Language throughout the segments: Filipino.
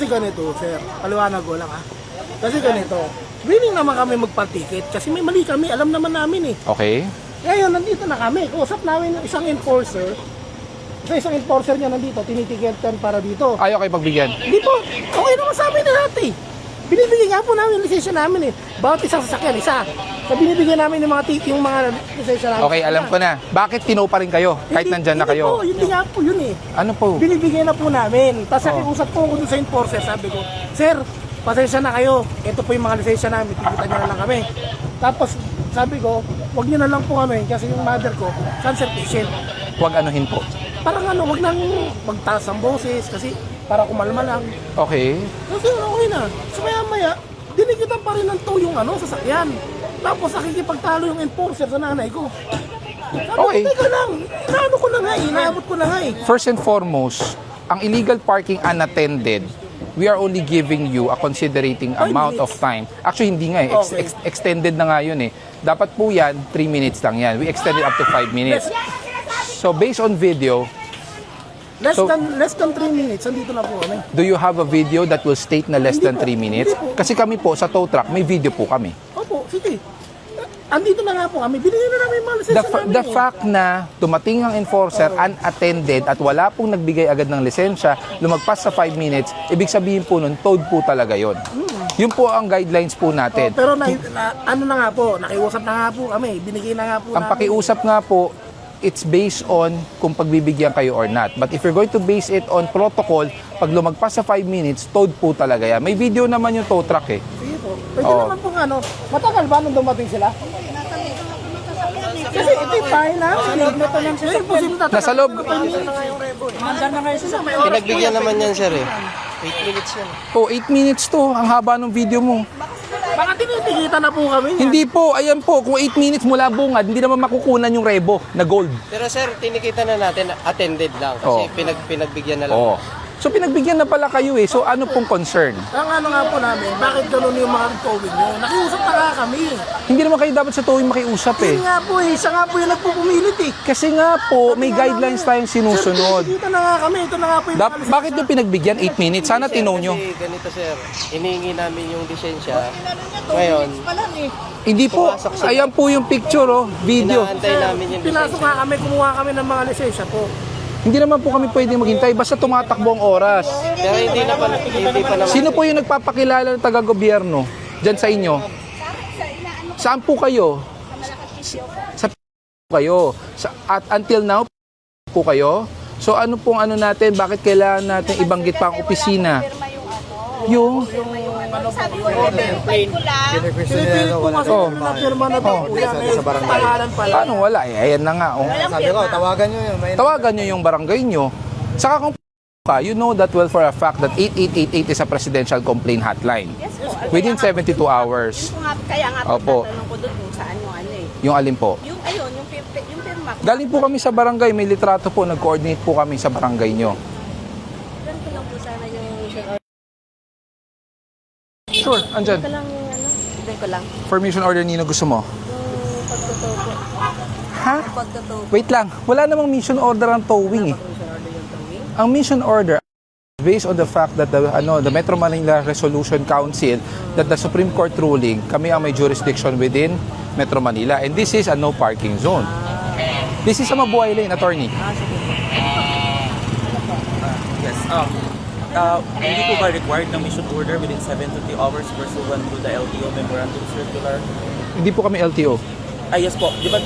Kasi ganito, sir, paliwanag ko lang ha. Kasi ganito, willing naman kami magpa-ticket kasi may mali kami, alam naman namin eh. Okay. Ngayon, nandito na kami. Usap namin yung isang enforcer. Isang enforcer niya nandito, tinitiketan para dito. Ayaw kayo pagbigyan. Hindi po, okay naman sa amin na natin eh. Binibigyan nga po namin yung lisensya namin eh. Bawat isang sasakyan, isa. So binibigyan namin yung mga lisensya namin. Okay, alam ko na. Bakit tinupa rin kayo kahit nandyan na kayo? Hindi nga po yun eh. Ano po? Binibigyan na po namin. Tapos nakiusap po ako dun sa enforcer, sabi ko, Sir, pasensya na kayo. Ito po yung mga lisensya namin, tikitan nyo na lang kami. Tapos sabi ko, wag nyo na lang po kami kasi yung mother ko, cancer patient. Huwag anuhin po. Parang wag nang magtaas ang boses kasi para kumalma lang. Okay. Kasi okay na. So maya-maya, dinikitan pa rin ng tow yung sasakyan. Tapos nakikipagtalo yung enforcer sa nanay ko. Sabi Okay. ko, teka lang, inaano ko na nga eh, inaabot ko na nga eh. First and foremost, ang illegal parking unattended, we are only giving you a considerating amount of time. Actually, hindi nga eh. Okay. Extended na nga yun eh. Dapat po yan, 3 minutes lang yan. We extended up to 5 minutes. So, based on video, Less than 3 minutes, andito na po kami. do you have a video that will state na less than 3 minutes? Hindi po. Kasi kami po, sa tow truck, may video po kami. Opo, sige. Andito na nga po kami, binigyan na namin yung mga lisensya namin. The fact na dumating ang enforcer unattended at wala pong nagbigay agad ng lisensya, lumagpas sa 5 minutes, ibig sabihin po nun, towed po talaga yon. Yun po ang guidelines po natin. Pero ano na nga po, nakiusap na nga po kami, binigay na nga po Ang pakiusap nga po, it's based on kung pagbibigyan kayo or not. But if you're going to base it on protocol, pag lumagpas sa 5 minutes, towed po talaga yan. May video naman yung tow truck eh. Sige po. Pwede naman po matagal ba nung dumating sila? Kasi ito yung tayo na. Nasa loob. Pinagbigyan naman yan, sir eh. 8 minutes yan. Oh, 8 minutes to. Ang haba ng video mo. Baka tinitikita na po kami. Hindi po, ayan po, kung 8 minutes mula bungad, hindi naman makukunan yung rebo na gold. Pero sir, tinikita na natin, attended lang. Kasi pinagbigyan na lang. Oo. So pinagbigyan na pala kayo eh. So ano pong concern? Ang nga po namin, bakit ganun yung mga towing nyo? Nakiusap na nga kami. Hindi naman kayo dapat sa towing makiusap eh. Yun nga po eh, siya nga po yung nagpupumilit eh. Kasi nga po, may guidelines tayong sinusunod. Dito na nga kami, ito na nga po yung Bakit nyo pinagbigyan 8 minutes? Sana tinaw nyo. Kasi ganito sir, hinihingi namin yung lisensya. Ngayon, Hindi po, ayan po yung picture oh, video. inaantay namin yung Pinasok lisensya. nga kami, kumuha kami ng mga lisensya po. Hindi naman po kami pwedeng maghintay, basta tumatakbo ang oras. Pero hindi pa naman. Sino po yung nagpapakilala ng taga-gobyerno dyan sa inyo? Saan po kayo? Sa kayo. At until now, po kayo? So ano pong ano natin, bakit kailangan natin ibanggit pa ang opisina? Yung Pinipilit po kasi na firma na po yan. Pangalan pala. paano wala eh? Ayan na nga oh. Sabi ko, tawagan nyo yun. Tawagan nyo yung barangay nyo. Saka kung ka, you know that well for a fact that 8888 is a presidential complaint hotline. Yes po. Within 72 hours. Kaya nga po, Opo. tatanong ko doon kung saan yung ano eh. Yung alin po? Yung ayun, yung firma ko. Galing po kami sa barangay, may litrato po, nag-coordinate po kami sa barangay nyo. Ganito lang po sana yung mission order. Sure, andyan. Ito lang yung ano, tignan ko lang. Permission order nino gusto mo? Yung pagtotoo po. Ha? Pagtotoo. Wait lang, wala namang mission order ang towing eh. Ang mission order based on the fact that the Metro Manila Resolution Council, that the Supreme Court ruling, kami ang may jurisdiction within Metro Manila, and this is a no parking zone. This is a Mabuhay Lane, attorney. Yes. Hindi po ba required ng mission order within 72 hours pursuant to the LTO Memorandum Circular? Hindi po kami LTO. Yes po. Di ba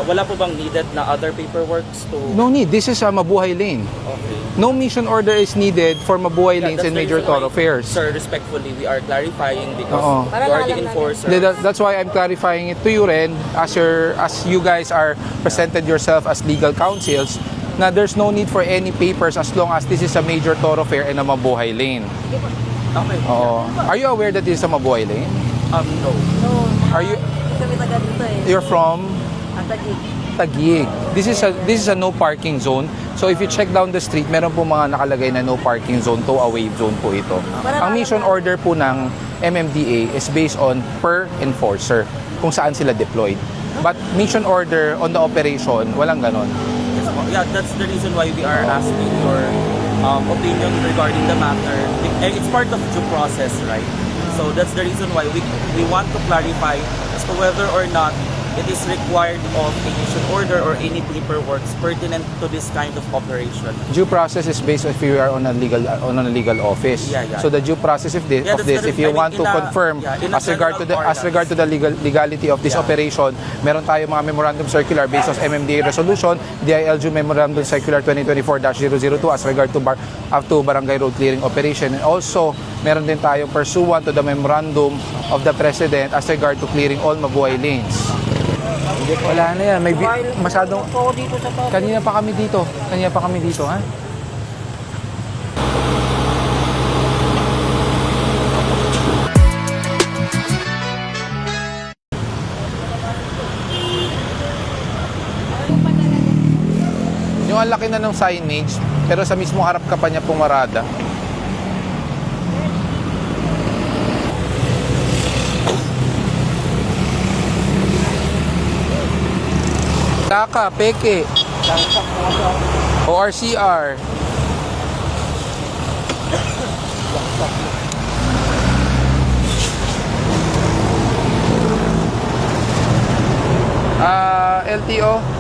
wala po bang needed na other paperworks to... No need, this is a Mabuhay Lane. Okay. No mission order is needed for Mabuhay Lanes That's and the major reason why, thoroughfares. Sir, respectfully, we are clarifying because Oo. you are the enforcer. That's why I'm clarifying it to you rin, as you guys are presented yourself as legal counsels, na there's no need for any papers as long as this is a major thoroughfare and a Mabuhay Lane. Okay. Oo. Are you aware that this is a Mabuhay Lane? No. Are you? Kami taga dito eh. You're from Atagig. Taguig. This is a no parking zone. So if you check down the street, meron po mga nakalagay na no parking zone, tow away zone po ito. Ang mission order po ng MMDA is based on per enforcer, kung saan sila deployed. But mission order on the operation, walang ganon. Yes po. Yeah, that's the reason why we are asking your opinion regarding the matter. And it's part of due process, right? So that's the reason why we want to clarify as to whether or not it is required of a mission order or any paperwork pertinent to this kind of operation. Due process is based if you are on a legal office. Yeah. So the due process of this, Yeah, that's if you I mean, want to in a- confirm yeah, in a as regard to the general legality of this Yeah. operation, meron tayo mga memorandum circular based on MMDA resolution, DILG Memorandum Circular 2024-002 as regard to barangay road clearing operation, and also meron din tayong pursuant to the memorandum of the President as regard to clearing all mabuhay lanes. Wala na yan. Masyadong... Kanina pa kami dito, ha? Yung ang laki na ng signage, pero sa mismo harap ka pa niya pumarada. Taka, peke. ORCR.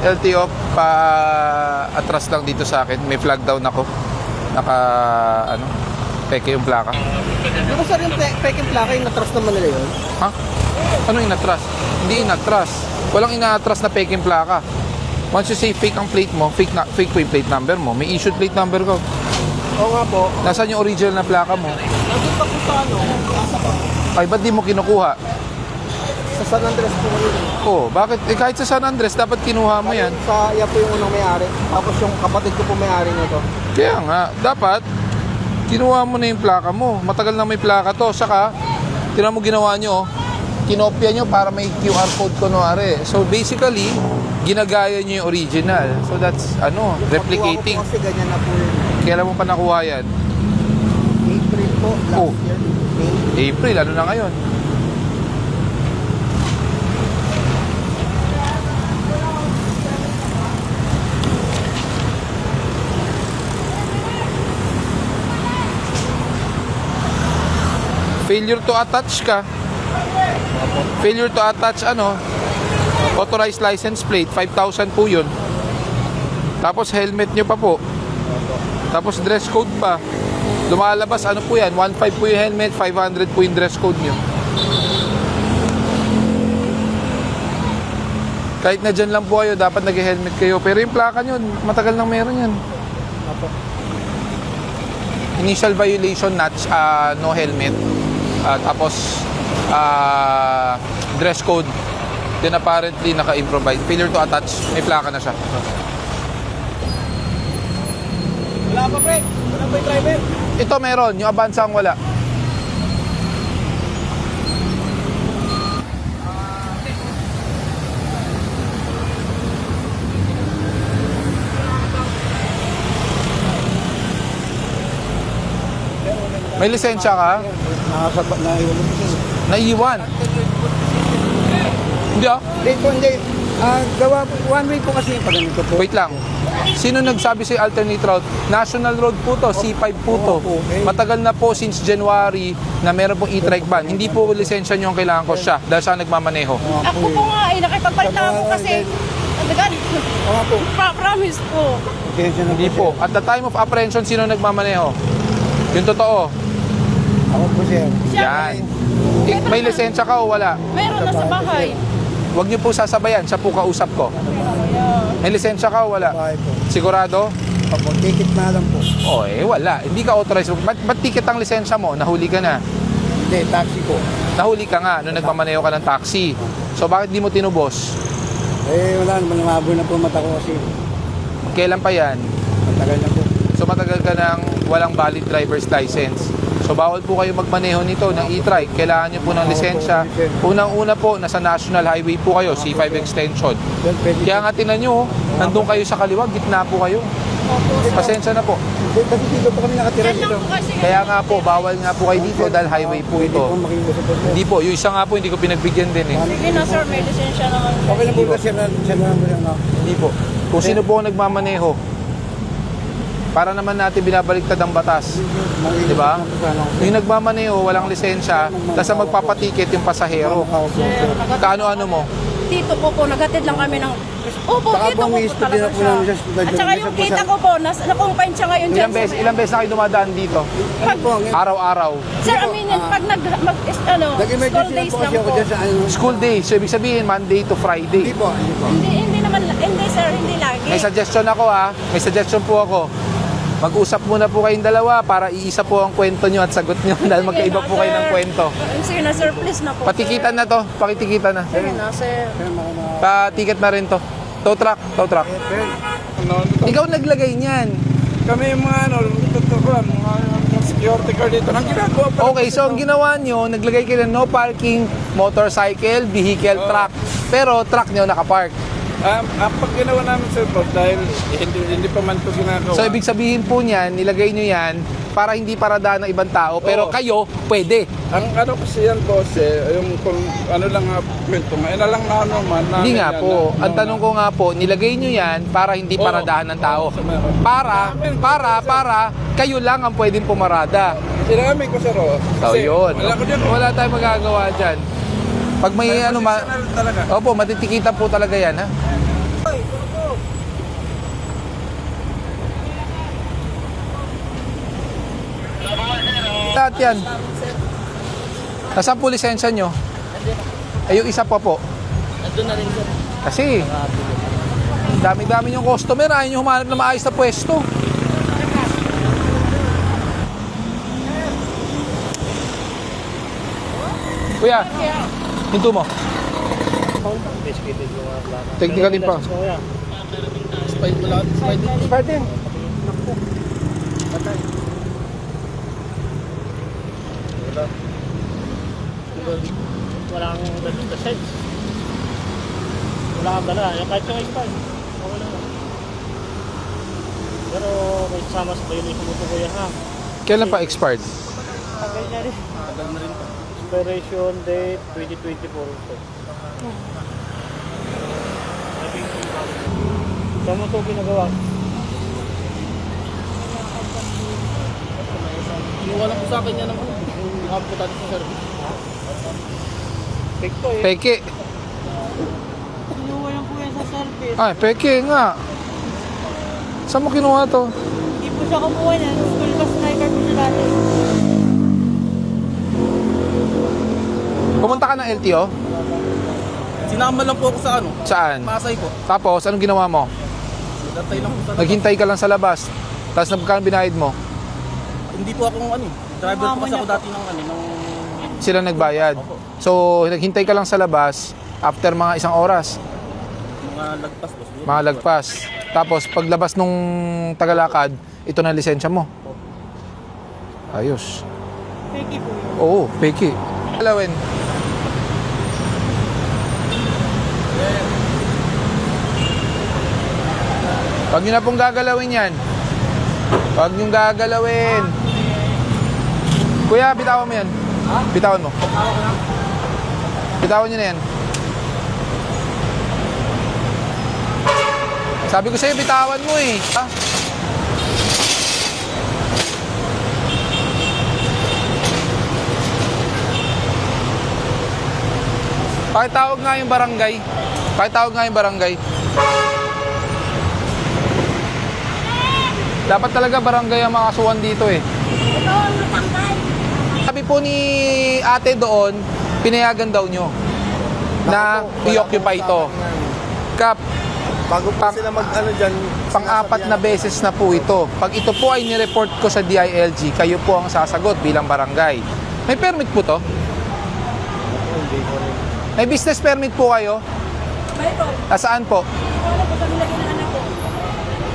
LTO, pa-atras lang dito sa akin. May flag down ako. Peke yung plaka. Ano sir yung peking plaka, yung natras naman nila yun? Ha? Ano inatras? Hindi inatras. Walang inaatras na peke yung plaka. Once you say fake ang plate mo, fake po yung plate number mo. May issued plate number ko. Oo nga po. Nasaan yung original na plaka mo? Nandun pa po sa nasa pa. Ay, ba't di mo kinukuha? Sa San Andres po yun. Oh, bakit? Kahit sa San Andres, dapat kinuha mo yan. Sa iya po yung unang may-ari. Tapos yung kapatid ko po may-ari nito. Kaya nga, dapat kinuha mo na yung plaka mo. Matagal na may plaka to. Saka, tinan mo ginawa nyo, kinopya nyo para may QR code kunwari. So basically, ginagaya nyo yung original. So that's, replicating. Pagkuha ko po kasi ganyan na po yun. Kailan mo pa nakuha yan? April po, last Oh. year. May. April, ano na ngayon? Failure to attach ka. Failure to attach authorized license plate, 5,000 po yun. Tapos helmet nyo pa po. Tapos dress code pa. Lumalabas, ano po yan? 1,500 po yung helmet, 500 po yung dress code nyo. Kahit na dyan lang po kayo, dapat nag-helmet kayo. Pero yung plaka nyo, matagal nang meron yan. Initial violation, no helmet. Tapos, dress code. Then apparently, naka-improvise. Failure to attach, may plaka na siya. Wala pa pre. Wala pa yung driver. Ito meron, yung Avanza ang wala. May lisensya ka? Naiwan mo kasi. Naiwan. Hindi ah. Hindi. Gawa po, one way po kasi yung pagganito po. Wait lang. Sino nagsabi sa alternate route? National road po to, C5 po to. Matagal na po since January na meron pong e-trike ban. Hindi po lisensya nyo ang kailangan ko siya dahil siya nagmamaneho. Ako po nga nakipagpalit na ako kasi Oo po. promise po. Hindi po. At the time of apprehension, sino nagmamaneho? Yung totoo. Ako po sir. Yan. May lisensya ka o wala? Meron na sa bahay. Huwag niyo po sasabayan. Siya po kausap ko. May lisensya ka o wala? Bahay po. Sigurado? Opo, ticket na lang po. Wala. Hindi ka authorized. Ba't ticket ang lisensya mo? Nahuli ka na. Hindi, taxi po. Nahuli ka nga nung nagmamaneho ka ng taxi. So bakit di mo tinubos? Wala naman, lumabo na po mata ko kasi. Kailan pa yan? Matagal na po. So matagal ka nang walang valid driver's license. So bawal po kayo magmaneho nito ng e-trike. Kailangan nyo po ng lisensya. Unang-una po, nasa National Highway po kayo, C5 extension. Kaya nga tinan nyo, nandun kayo sa kaliwa, gitna po kayo. Pasensya na po. Kasi dito po kami nakatira dito. Kaya nga po, bawal nga po kayo dito dahil highway po ito. Makiusap po sir. Hindi po, yung isa nga po, hindi ko pinagbigyan din eh. Sige na sir, may lisensya naman. Okay lang po sir na po yung Hindi po. Kung sino po ang nagmamaneho, Para naman natin binabaliktad ang batas. Di ba? Yung nagmamaneho, walang lisensya, tapos ang magpapatikit yung pasahero. Kaano-ano mo? Dito po, naghatid lang kami ng... Opo, Saka dito po, po may po study talaga na po siya. namin sa hospital. At saka yung kita ko po, na-confine siya ngayon dyan. Ilang beses na kayo dumadaan dito? Araw-araw. Sir, aminin, pag Nag-emergency school lang days po lang kasi ako po. dyan sa ano. School days, so ibig sabihin Monday to Friday. Hindi po, hindi po. Hindi sir, hindi lagi. May suggestion ako ha, may suggestion po ako. Mag-usap muna po kayong dalawa para iisa po ang kwento nyo at sagot nyo dahil magkaiba po kayo ng kwento. Sige na sir, please na po. Patikitan na to, pakitikitan na. Sige na sir. Patiket na rin to. Tow truck, tow truck. Ikaw naglagay niyan. Kami yung mga mga security guard dito. Nang ginagawa pa. Okay, so ang ginawa nyo, naglagay kayo ng no parking motorcycle, vehicle, truck. Pero truck nyo nakapark. Ang pag ginawa namin sir po, dahil hindi pa man ito ginagawa. So ibig sabihin po niyan, nilagay nyo yan para hindi paradaan ng ibang tao. Pero Oo. kayo, pwede. Ang ano kasi yan boss yung kung ano lang nga kwento nga, ina lang na ano man. Hindi nga po. Ang tanong ko nga po, nilagay nyo yan para hindi Oo. paradahan ng tao. Oo, meron. Para kayo lang ang pwedeng pumarada. Sinabi ko sir So yun. Wala ko dyan. Wala tayong magagawa dyan. Pag may ano talaga. Opo, matitikitan po talaga yan ha. Lahat yan. Nasaan po lisensya nyo? Ay, yung isa pa po. Nandun na rin sir. Kasi, dami-dami yung customer. Ayaw nyo humanap na maayos na pwesto. Kuya, hinto mo. Technical din pa. Expired din. Wala kang ganun sa sense. Wala kang dala. Kahit yung expired. Okay lang. Pero may kasama sa violation mo ito kuya ha. Kailan pa expired? Tagal na rin. Expiration date 2024 ito. Saan mo ito ginagawa? Inuwa lang po sa akin yan ng kaputan sa service. Fake to eh. Peke. Kinuha lang po yan sa service. Ay, peke nga. Saan mo kinuha to? Hindi po siya kumuha niyan. School bus driver po siya dati. Pumunta ka ng LTO? Sinama lang po ako sa ano, Saan? Pasay po. Tapos, anong ginawa mo? Datay lang po sa Naghintay ka lang sa labas. Tapos, nagkano binayad mo? Hindi po akong ano, driver po kasi ako dati ng ano, nung Sila nagbayad. So, naghintay ka lang sa labas after mga isang oras. mga lagpas po. Mga lagpas. Tapos, paglabas nung tagalakad, ito na lisensya mo. Ayos. Peki po yun. Oo, peke. Galawin. Huwag nyo na pong gagalawin yan. Huwag nyo gagalawin. Kuya, bitawan mo yan. Bitawan mo. Bitawan nyo na yan. Sabi ko sa'yo, bitawan mo eh. Ha? Pakitawag nga yung barangay. Pakitawag nga yung barangay. Dapat talaga barangay ang makasuhan dito eh. Sabi po ni ate doon, pinayagan daw nyo na i-occupy ito. Kap, Bago pa sila mag-ano dyan. pang-apat na beses na po ito. Pag ito po ay nireport ko sa DILG, kayo po ang sasagot bilang barangay. May permit po to? May business permit po kayo? May po. Saan po? Wala po kami lagi ng anak ko.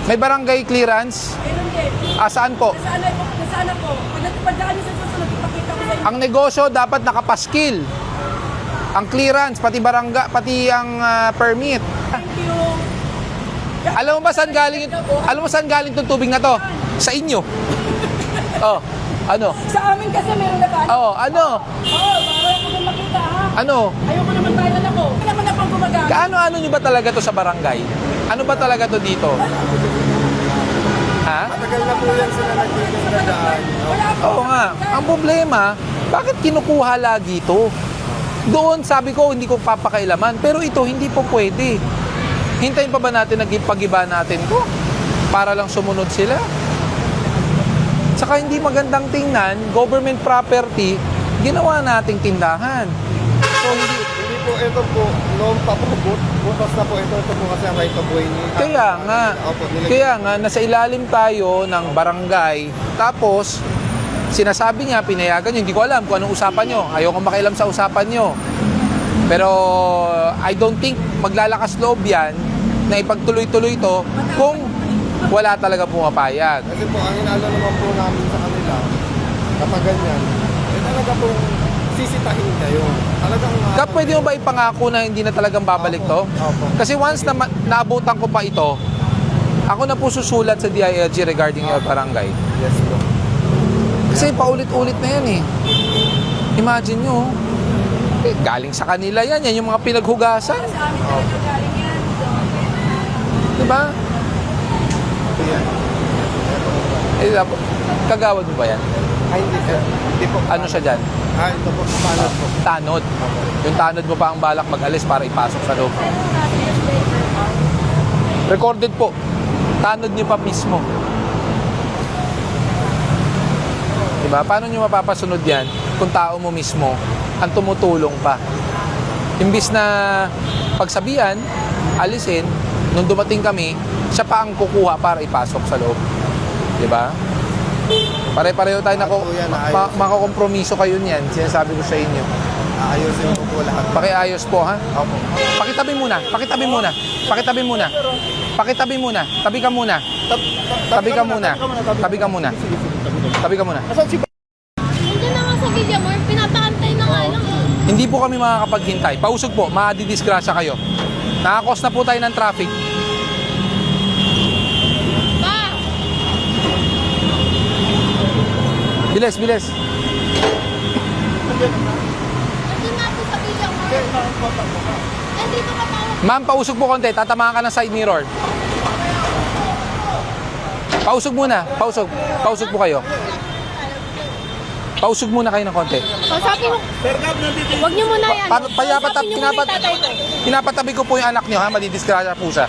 May barangay clearance? Meron din. Saan po? Nasaan po? Pagdaan niyo sa susunod, ipakita ko sa inyo. Ang negosyo dapat nakapaskil. Ang clearance, pati barangay, pati ang permit. Thank you. Alam mo ba saan galing itong tubig na to? Sa inyo. Oh, ano? Sa amin kasi meron na ba? Oh, ano? Oo, para ko na makita ha. Ano? Ayoko naman tayo na ako. Hindi naman akong gumagamit. Kaano-ano nyo ba talaga to sa barangay? Ano ba talaga to dito? Ha? Matagal na po yan sila nagtitinda dyan. Oo nga. Ang problema, bakit kinukuha lagi ito? Doon, sabi ko, hindi ko papakailaman. Pero ito, hindi po pwede. Hintayin pa ba natin na pag-iba natin ko? Para lang sumunod sila? Saka hindi magandang tingnan, government property, ginawa nating tindahan. So, hindi Hindi po, ito po, noon pa po, butas na po ito po kasi ang right of way niya. Kaya nga, Opo, nilagay. kaya nga, nasa ilalim tayo ng barangay, tapos, sinasabi niya, pinayagan niyo, hindi ko alam kung anong usapan niyo, ayoko makialam sa usapan niyo. Pero, I don't think maglalakas loob yan na ipagtuloy-tuloy ito kung wala talaga pumapayag. Kasi po, ang inalo naman po namin sa kanila, kapag ganyan, talaga pong sisitahin kayo. Talagang... Pwede mo ba ipangako na hindi na talagang babalik to? Opo. Kasi once na naabutan ko pa ito, ako na po susulat sa DILG regarding your barangay. Yes po. Kasi paulit-ulit na yan eh. Imagine nyo, galing sa kanila yan yung mga pinaghugasan. Sa amin talaga galing yan. Diba? Eh, kagawad mo ba yan? Ay, hindi sir. Hindi po. Ano siya dyan? Ito po, paano po? Tanod. Yung tanod mo pa ang balak mag-alis para ipasok sa loob. Recorded po. Tanod niyo pa mismo. Diba? Paano niyo mapapasunod yan kung tao mo mismo ang tumutulong pa? Imbis na pagsabihan, alisin, nung dumating kami, siya pa ang kukuha para ipasok sa loob. Diba? Pare-pareho tayo na makakompromiso kayo niyan. Sinasabi ko sa inyo. Ayusin po po lahat. Pakiayos po, ha? Opo. Pakitabi muna. Pakitabi muna. Pakitabi muna. Pakitabi muna. Tabi ka muna. Tabi ka muna. Tabi ka muna. Tabi ka muna. Nandiyan na nga sa Villamor, pinapakantay na nga lang. Hindi po kami makakapaghintay. Pausog po. Maadidisgrasya kayo. Nakakos na po tayo ng traffic. Pa! Bilis, bilis. Nandiyan na po sa Villamor. Nandito ka pa. Ma'am, pausog po konti. Tatamaan ka ng side mirror. Pausog muna. Pausog. Pausog po kayo. Pausog muna kayo ng konti. Kausapin mo. Huwag niyo muna yan. Kausapin niyo muna yung tatay ko. Pinapatabi ko po yung anak niyo, ha? Madidisgrasya po siya.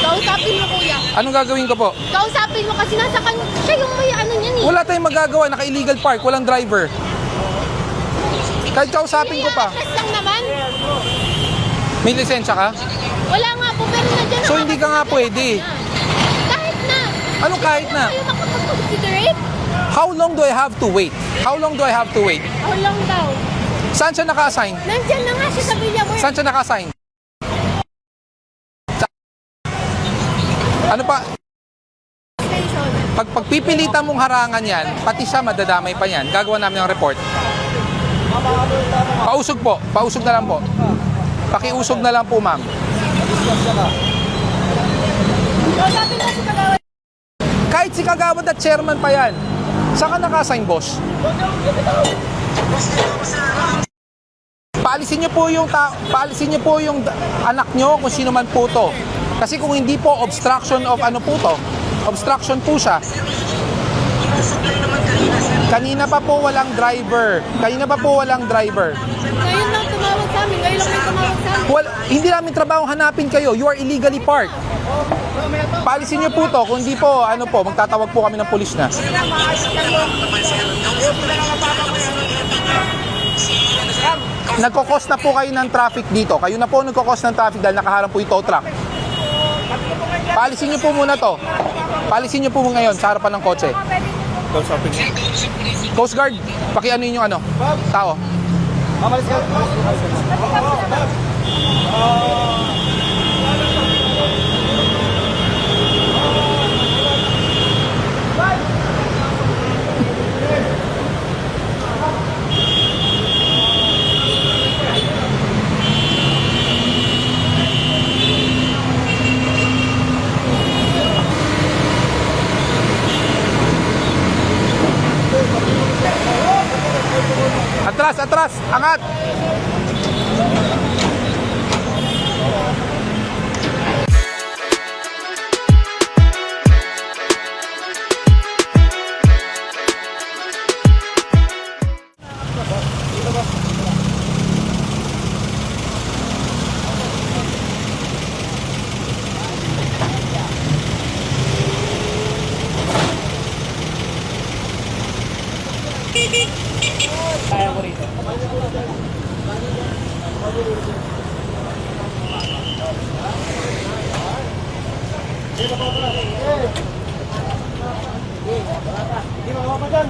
Kausapin mo, kuya. Anong gagawin ko po? Kausapin mo kasi nasa kanya. Siya yung may ano niyan eh. Wala tayong magagawa. Naka-illegal park. Walang driver. Kahit kausapin ko pa. Atlas lang naman. May lisensya ka? Wala nga po, pero nandiyan So, hindi ka nga pwede. Kahit na. Anong kahit na? Kayo makapag-considerate? How long do I have to wait? How long do I have to wait? How long daw? Saan siya naka-assign? Nandiyan na nga siya sa Villamor. Saan siya naka-assign? Ano pa? Station. Pag pagpipilitan mong harangan yan, pati siya madadamay pa yan. Gagawa namin ng report. Pausog po. Pausog na lang po. Pakiusog na lang po, ma'am. Kausapin mo si Kagawad. Kahit si Kagawad at chairman pa yan. Saan ka naka-assign, boss? Paalisin niyo po yung anak niyo kung sino man po to. Kasi kung hindi po, obstruction of ano po to. Obstruction po siya. Kanina pa po walang driver. Ngayon lang tumawag sa amin. Ngayon lang may tumawag sa amin. Hindi namin trabaho hanapin kayo. You are illegally parked. Paalisin niyo po to. Kung hindi po, ano po, magtatawag po kami ng pulis na. Nagkokos na po kayo ng traffic dito. Kayo na po nagkokos ng traffic dahil nakaharap po yung tow truck. Paalisin niyo po muna to. Paalisin niyo po ngayon sa harapan ng kotse. Coast Guard, pakiano yung ano, tao. Atras, atras, angat. Kaya ko rito. Hindi mo dyan.